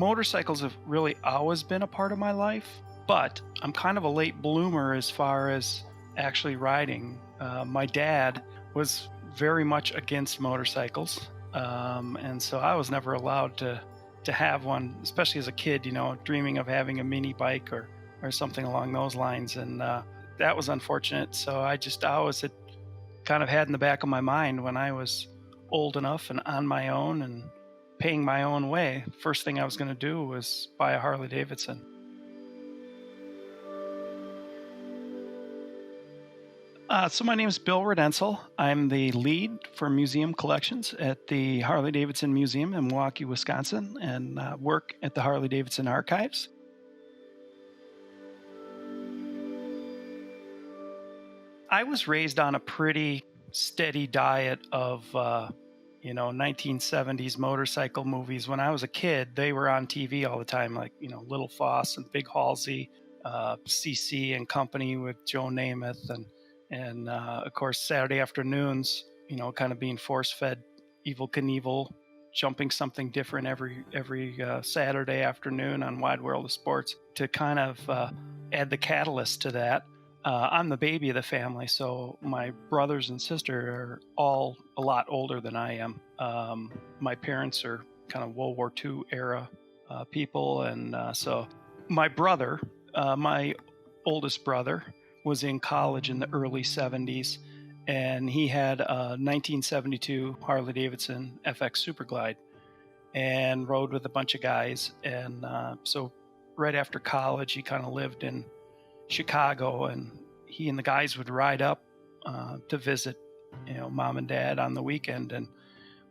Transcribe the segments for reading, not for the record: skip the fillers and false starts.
Motorcycles have really always been a part of my life, but I'm kind of a late bloomer as far as actually riding. My dad was very much against motorcycles, and so I was never allowed to have one, especially as a kid. Dreaming of having a mini bike or something along those lines, and that was unfortunate. So I always had kind of had in the back of my mind when I was old enough and on my own and paying my own way, first thing I was going to do was buy a Harley-Davidson. So my name is Bill Rodencal. I'm the lead for museum collections at the Harley-Davidson Museum in Milwaukee, Wisconsin, and work at the Harley-Davidson Archives. I was raised on a pretty steady diet of 1970s motorcycle movies. When I was a kid, they were on TV all the time, like, Little Foss and Big Halsey, CC and Company with Joe Namath, and of course, Saturday afternoons, kind of being force-fed Evel Knievel, jumping something different every Saturday afternoon on Wide World of Sports to kind of add the catalyst to that. I'm the baby of the family, so my brothers and sister are all a lot older than I am. My parents are kind of World War II era people, and so my brother, my oldest brother, was in college in the early 70s, and he had a 1972 Harley-Davidson FX Superglide and rode with a bunch of guys. And so right after college, he kind of lived in Chicago, and he and the guys would ride up to visit, mom and dad on the weekend, and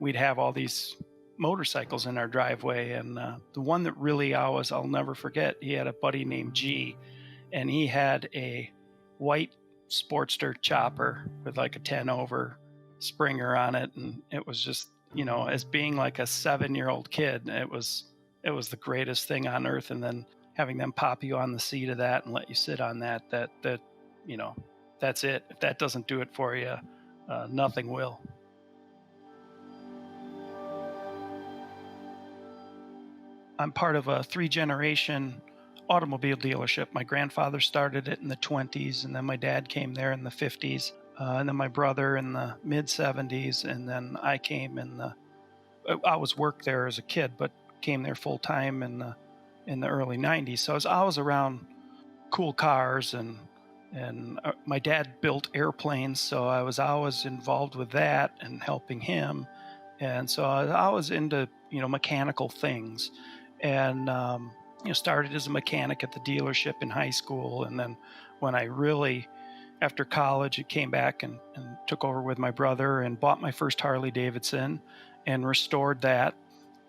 we'd have all these motorcycles in our driveway. And the one that really I'll never forget, he had a buddy named G, and he had a white Sportster chopper with like a 10 over Springer on it, and it was just, as being like a 7-year-old kid, it was the greatest thing on earth. And then having them pop you on the seat of that and let you sit on that that's it. If that doesn't do it for you, nothing will. I'm part of a 3-generation automobile dealership. My grandfather started it in the 20s, and then my dad came there in the 50s, and then my brother in the mid 70s, and then I came I was worked there as a kid, but came there full time in the early 90s. So I was always around cool cars, and my dad built airplanes, so I was always involved with that and helping him. And so I was always into, mechanical things, and started as a mechanic at the dealership in high school. And then when I really, after college, I came back and took over with my brother and bought my first Harley-Davidson and restored that.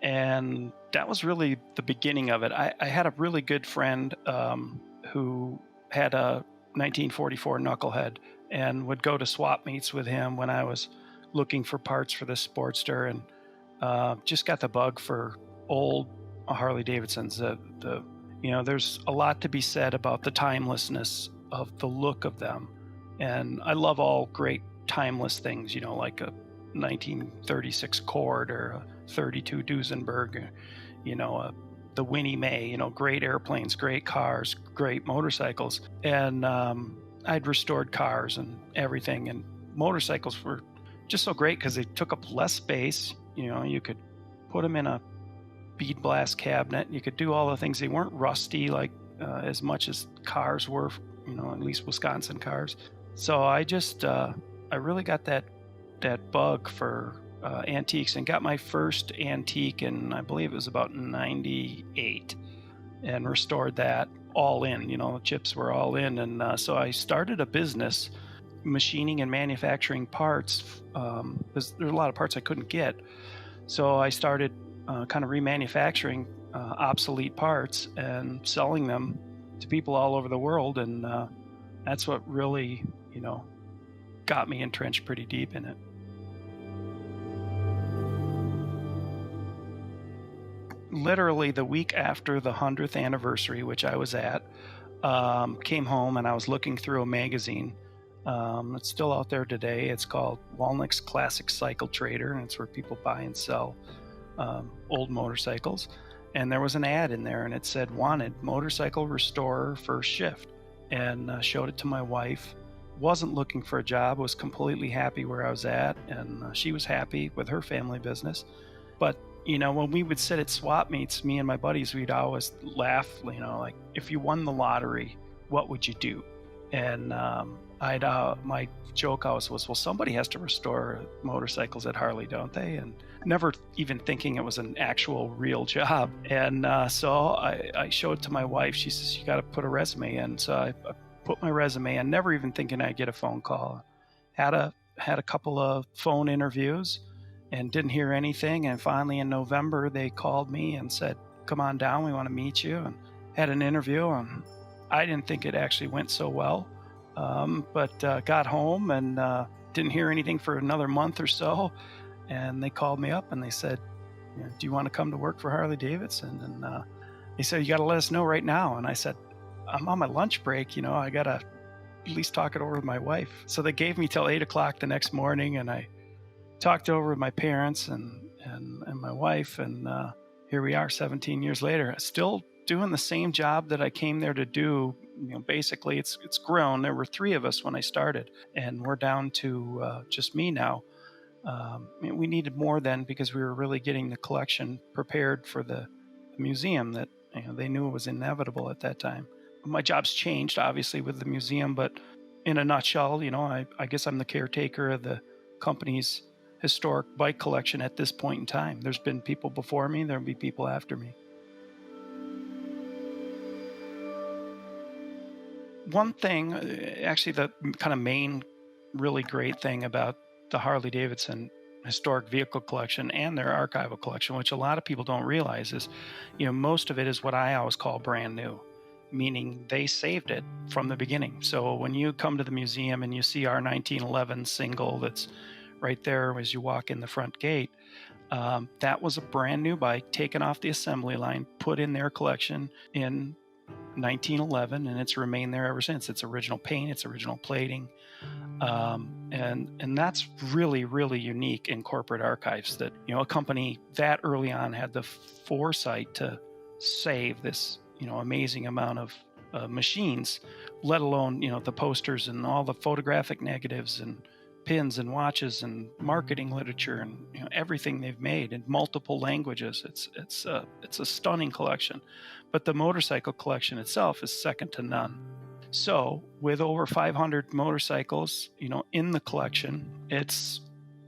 And that was really the beginning of it. I had a really good friend who had a 1944 Knucklehead and would go to swap meets with him when I was looking for parts for the Sportster, and just got the bug for old Harley-Davidsons. There's a lot to be said about the timelessness of the look of them. And I love all great timeless things, like a 1936 Cord or a 32 Duesenberg, the Winnie Mae, great airplanes, great cars, great motorcycles. And I'd restored cars and everything. And motorcycles were just so great because they took up less space. You could put them in a bead blast cabinet. You could do all the things. They weren't rusty like as much as cars were, at least Wisconsin cars. So I really got that bug for antiques, and got my first antique in, I believe it was about 98, and restored that all in. The chips were all in. And so I started a business machining and manufacturing parts, because there were a lot of parts I couldn't get. So I started kind of remanufacturing obsolete parts and selling them to people all over the world. And that's what really, got me entrenched pretty deep in it. Literally the week after the 100th anniversary, which I was at, came home and I was looking through a magazine. It's still out there today. It's called Walnick's Classic Cycle Trader, and it's where people buy and sell old motorcycles. and there was an ad in there, and it said, "Wanted motorcycle restorer first shift," and showed it to my wife. Wasn't looking for a job, was completely happy where I was at, and she was happy with her family business. But when we would sit at swap meets, me and my buddies, we'd always laugh, like, if you won the lottery, what would you do? And my joke always was, well, somebody has to restore motorcycles at Harley, don't they? And never even thinking it was an actual real job. And so I showed it to my wife. She says, you got to put a resume in. So I put my resume in, never even thinking I'd get a phone call. Had a couple of phone interviews and didn't hear anything. And finally in November, they called me and said, come on down, we want to meet you. And had an interview. And I didn't think it actually went so well, but got home and didn't hear anything for another month or so. And they called me up and they said, do you want to come to work for Harley-Davidson? And they said, you got to let us know right now. And I said, I'm on my lunch break, I got to at least talk it over with my wife. So they gave me till 8 o'clock the next morning, and I talked over with my parents and my wife, and here we are 17 years later, still doing the same job that I came there to do. Basically it's grown. There were 3 of us when I started, and we're down to just me now. We needed more then because we were really getting the collection prepared for the museum that they knew it was inevitable at that time. My job's changed obviously with the museum, but in a nutshell, I guess I'm the caretaker of the company's historic bike collection at this point in time. There's been people before me, there'll be people after me. One thing, actually the kind of main really great thing about the Harley-Davidson historic vehicle collection and their archival collection, which a lot of people don't realize, is most of it is what I always call brand new, meaning they saved it from the beginning. So when you come to the museum and you see our 1911 single that's right there as you walk in the front gate, that was a brand new bike taken off the assembly line, put in their collection in 1911, and it's remained there ever since. It's original paint, it's original plating, and that's really, really unique in corporate archives, that a company that early on had the foresight to save this amazing amount of machines, let alone the posters and all the photographic negatives and pins and watches and marketing literature and everything they've made in multiple languages. It's a stunning collection, but the motorcycle collection itself is second to none. So with over 500 motorcycles, in the collection, it's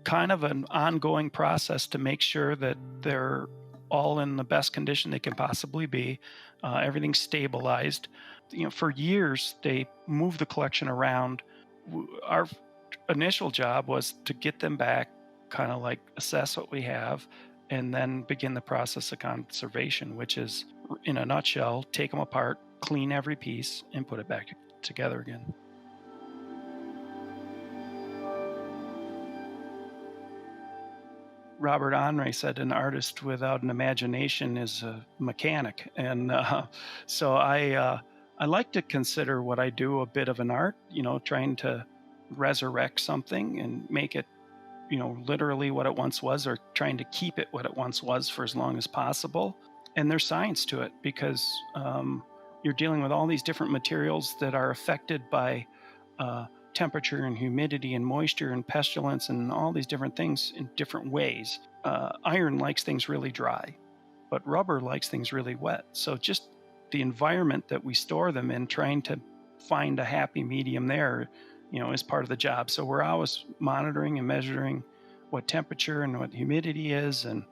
kind of an ongoing process to make sure that they're all in the best condition they can possibly be. Everything's stabilized. For years they moved the collection around. Our initial job was to get them back, kind of like assess what we have, and then begin the process of conservation, which is, in a nutshell, take them apart, clean every piece, and put it back together again. Robert Henri said an artist without an imagination is a mechanic. And so I like to consider what I do a bit of an art, trying to resurrect something and make it, literally what it once was, or trying to keep it what it once was for as long as possible. And there's science to it, because you're dealing with all these different materials that are affected by temperature and humidity and moisture and pestilence and all these different things in different ways. Iron likes things really dry, but rubber likes things really wet. So just the environment that we store them in, trying to find a happy medium there, is part of the job. So we're always monitoring and measuring what temperature and what humidity is. And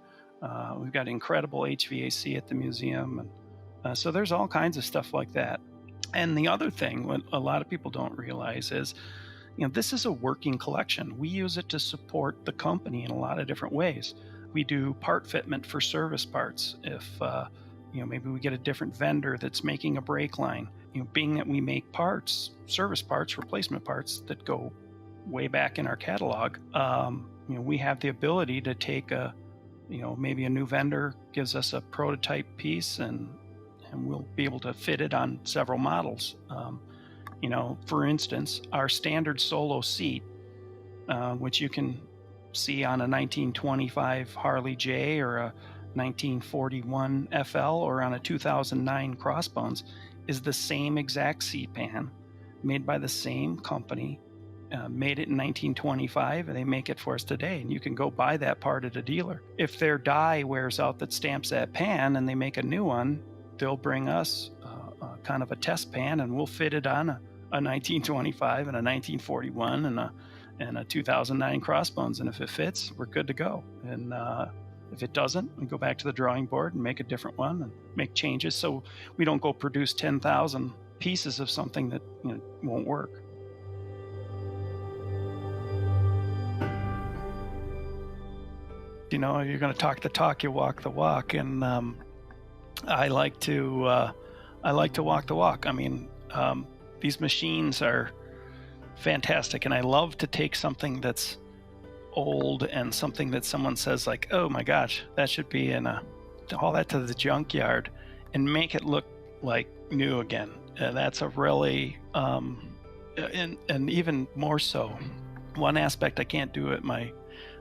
we've got incredible HVAC at the museum. And so there's all kinds of stuff like that. And the other thing, what a lot of people don't realize is, this is a working collection. We use it to support the company in a lot of different ways. We do part fitment for service parts. If, maybe we get a different vendor that's making a brake line, being that we make parts, service parts, replacement parts that go way back in our catalog, we have the ability to take maybe a new vendor gives us a prototype piece, and we'll be able to fit it on several models. For instance, our standard solo seat, which you can see on a 1925 Harley J or a 1941 FL or on a 2009 Crossbones is the same exact seat pan made by the same company, made it in 1925, and they make it for us today. And you can go buy that part at a dealer. If their die wears out that stamps that pan and they make a new one, they'll bring us kind of a test pan, and we'll fit it on a 1925 and a 1941 and a 2009 Crossbones. And if it fits, we're good to go. And if it doesn't, we go back to the drawing board and make a different one and make changes, so we don't go produce 10,000 pieces of something that won't work. You're going to talk the talk, you walk the walk, and I like to walk the walk. I mean, these machines are fantastic, and I love to take something that's old and something that someone says like, oh my gosh, that should be in haul that to the junkyard and make it look like new again. And that's a really and even more so, one aspect I can't do at my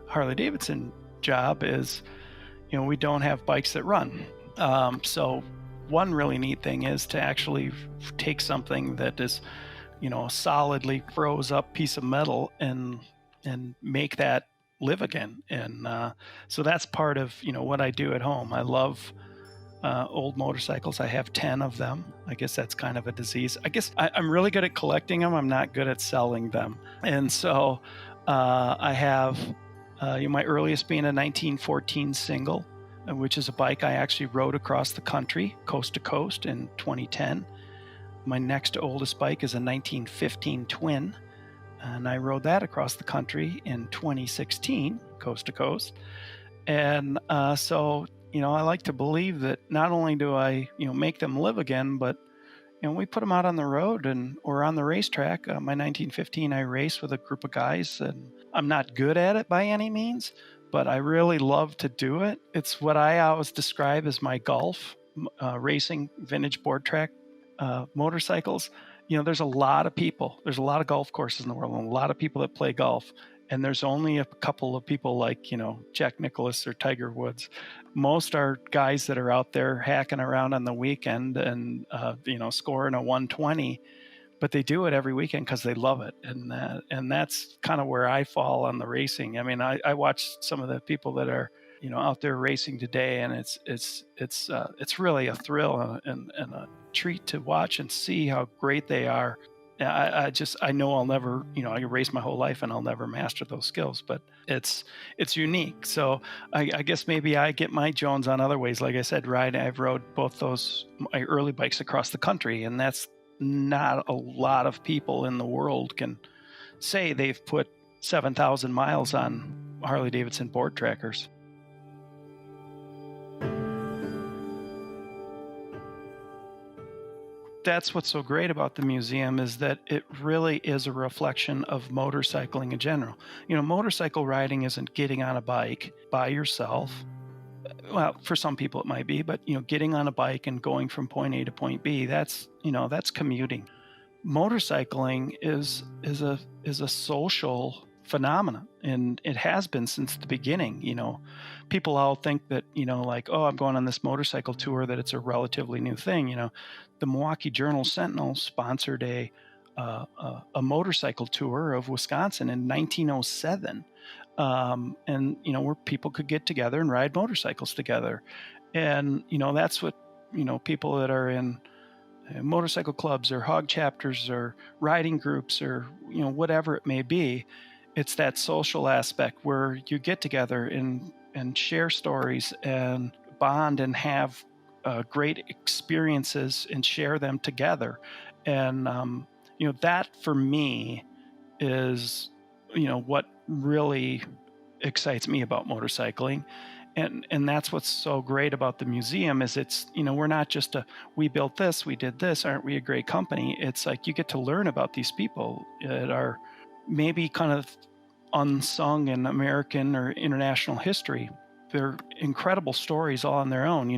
Harley-Davidson job is we don't have bikes that run. So one really neat thing is to actually take something that is a solidly froze up piece of metal and make that live again. And so that's part of what I do at home. I love old motorcycles. I have 10 of them. I guess that's kind of a disease. I guess I'm really good at collecting them. I'm not good at selling them. And so I have my earliest being a 1914 single, which is a bike I actually rode across the country, coast to coast, in 2010. My next oldest bike is a 1915 twin, and I rode that across the country in 2016, coast to coast. And so, I like to believe that not only do I, make them live again, but, we put them out on the road or on the racetrack. My 1915, I raced with a group of guys, and I'm not good at it by any means, but I really love to do it. It's what I always describe as my golf, racing vintage board track motorcycles. There's a lot of people. There's a lot of golf courses in the world, and a lot of people that play golf. And there's only a couple of people like, Jack Nicklaus or Tiger Woods. Most are guys that are out there hacking around on the weekend and, scoring a 120. But they do it every weekend because they love it. And that's kind of where I fall on the racing. I mean, I watch some of the people that are, out there racing today, and it's really a thrill and a treat to watch and see how great they are. I know I'll never, I race my whole life and I'll never master those skills, but it's unique. So I guess maybe I get my Jones on other ways. Like I said, I've rode both my early bikes across the country, and that's not a lot of people in the world can say they've put 7,000 miles on Harley-Davidson board trackers. That's what's so great about the museum, is that it really is a reflection of motorcycling in general. Motorcycle riding isn't getting on a bike by yourself. Well, for some people it might be, but getting on a bike and going from point A to point B, that's commuting. Motorcycling is a social phenomenon, and it has been since the beginning. People all think that like, oh, I'm going on this motorcycle tour, that it's a relatively new thing. The Milwaukee Journal-Sentinel sponsored a motorcycle tour of Wisconsin in 1907, and where people could get together and ride motorcycles together. And that's what people that are in motorcycle clubs or hog chapters or riding groups or whatever it may be. It's that social aspect where you get together and share stories and bond and have great experiences and share them together. And that for me is what really excites me about motorcycling. And that's what's so great about the museum, is it's, we're not just we built this, we did this, aren't we a great company? It's like you get to learn about these people that are maybe kind of unsung in American or international history. They're incredible stories all on their own.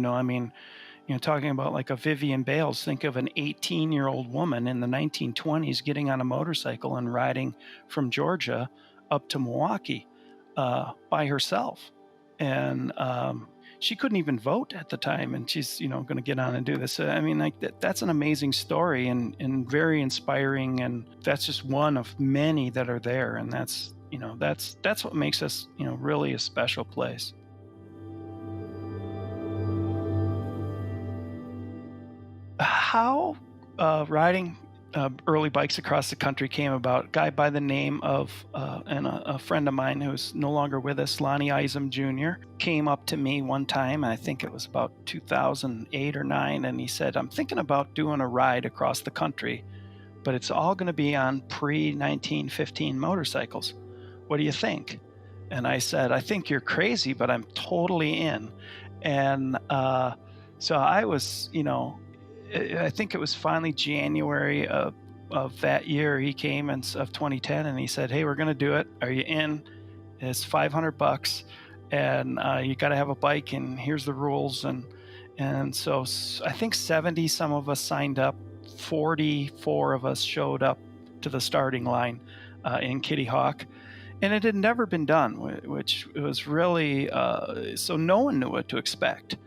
Talking about like a Vivian Bales, think of an 18-year-old woman in the 1920s getting on a motorcycle and riding from Georgia up to Milwaukee by herself. And she couldn't even vote at the time, and she's going to get on and do this. I mean, like that's an amazing story and very inspiring, and that's just one of many that are there, and that's that's what makes us really a special place. How riding early bikes across the country came about. A guy by the name of, and a friend of mine who's no longer with us, Lonnie Isom Jr., came up to me one time. I think it was about 2008 or 9, and he said, "I'm thinking about doing a ride across the country, but it's all going to be on pre-1915 motorcycles. What do you think?" And I said, "I think you're crazy, but I'm totally in." And so I was, I think it was finally January of that year. He came of 2010, and he said, "Hey, we're going to do it. Are you in? It's $500, and you got to have a bike, and here's the rules." And so I think 70 some of us signed up. 44 of us showed up to the starting line in Kitty Hawk, and it had never been done, which was really so no one knew what to expect.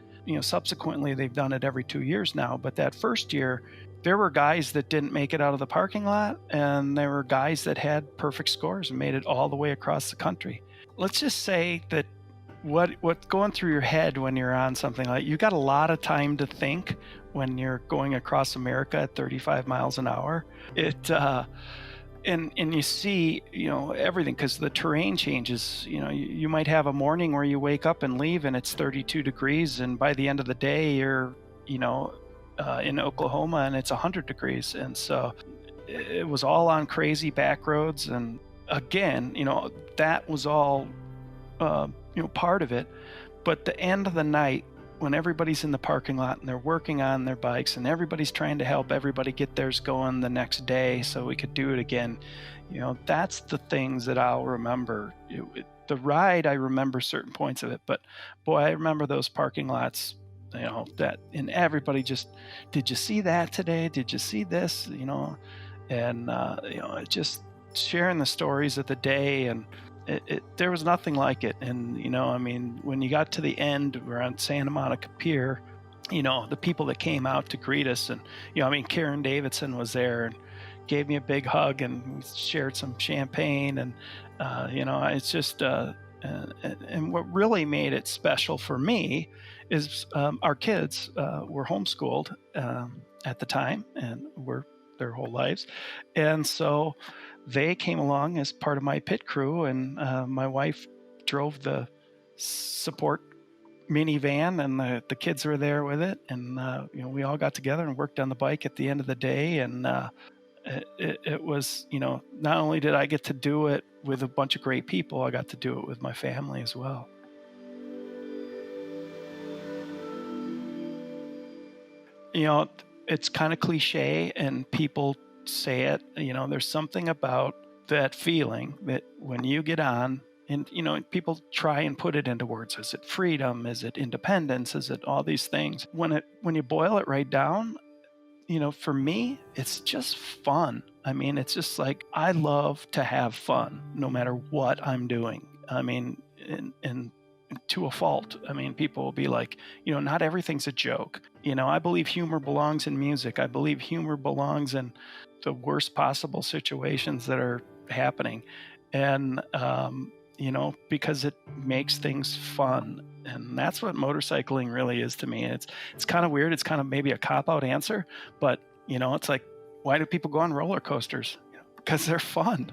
Subsequently, they've done it every 2 years now. But that first year, there were guys that didn't make it out of the parking lot, and there were guys that had perfect scores and made it all the way across the country. Let's just say that what's going through your head when you're on something like you got a lot of time to think when you're going across America at 35 miles an hour. And you see everything, because the terrain changes. You might have a morning where you wake up and leave and it's 32 degrees, and by the end of the day you're in Oklahoma and it's 100 degrees. And so it was all on crazy back roads, and again that was all part of it. But the end of the night, when everybody's in the parking lot and they're working on their bikes and everybody's trying to help everybody get theirs going the next day so we could do it again, that's the things that I'll remember. The ride, I remember certain points of it, but boy, I remember those parking lots, that, and everybody just, "Did you see that today? Did you see this?" And just sharing the stories of the day, and there was nothing like it. And I mean, when you got to the end, we're on Santa Monica Pier, the people that came out to greet us, and I mean, Karen Davidson was there and gave me a big hug, and we shared some champagne, and it's just and what really made it special for me is our kids were homeschooled at the time, and were their whole lives, and so they came along as part of my pit crew, and my wife drove the support minivan, and the kids were there with it, and we all got together and worked on the bike at the end of the day. And it was, not only did I get to do it with a bunch of great people, I got to do it with my family as well. It's kind of cliche, and people say it, there's something about that feeling that when you get on, and people try and put it into words. Is it freedom? Is it independence? Is it all these things? When you boil it right down, for me, it's just fun. I mean, it's just like, I love to have fun no matter what I'm doing. I mean, and to a fault. I mean, people will be like, not everything's a joke. I believe humor belongs in music. I believe humor belongs in the worst possible situations that are happening. And, because it makes things fun. And that's what motorcycling really is to me. It's kind of weird. It's kind of maybe a cop-out answer, but, it's like, why do people go on roller coasters? Because they're fun.